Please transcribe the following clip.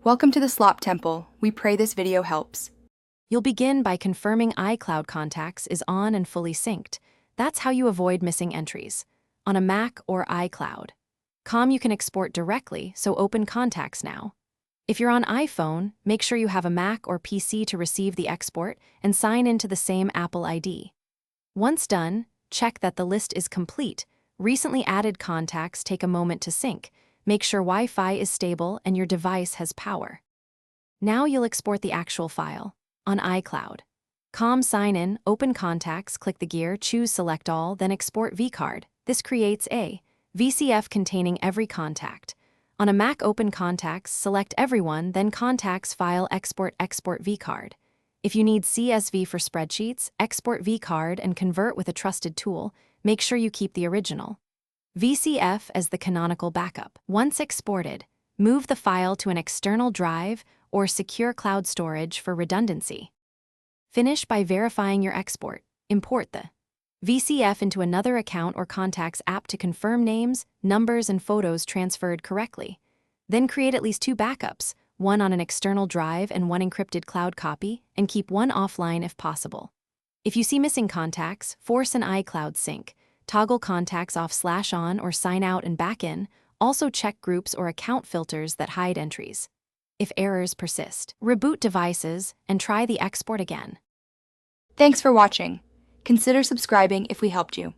Welcome to the Slop Temple. We pray this video helps. You'll begin by confirming iCloud contacts is on and fully synced. That's how you avoid missing entries. On a Mac or iCloud. You can export directly, so open Contacts now. If you're on iPhone, make sure you have a Mac or PC to receive the export and sign into the same Apple ID. Once done, check that the list is complete. Recently added contacts take a moment to sync. Make sure Wi-Fi is stable and your device has power. Now you'll export the actual file. On iCloud. Sign in, open Contacts, click the gear, choose Select All, then Export vCard. This creates a VCF containing every contact. On a Mac, open Contacts, select Everyone, then Contacts File Export vCard. If you need CSV for spreadsheets, export vCard and convert with a trusted tool. Make sure you keep the original VCF as the canonical backup. Once exported, move the file to an external drive or secure cloud storage for redundancy. Finish by verifying your export. Import the VCF into another account or Contacts app to confirm names, numbers, and photos transferred correctly. Then create at least 2 backups, one on an external drive and one encrypted cloud copy, and keep one offline if possible. If you see missing contacts, force an iCloud sync. Toggle contacts off/on or sign out and back in. Also check groups or account filters that hide entries. If errors persist, reboot devices and try the export again. Thanks for watching. Consider subscribing if we helped you.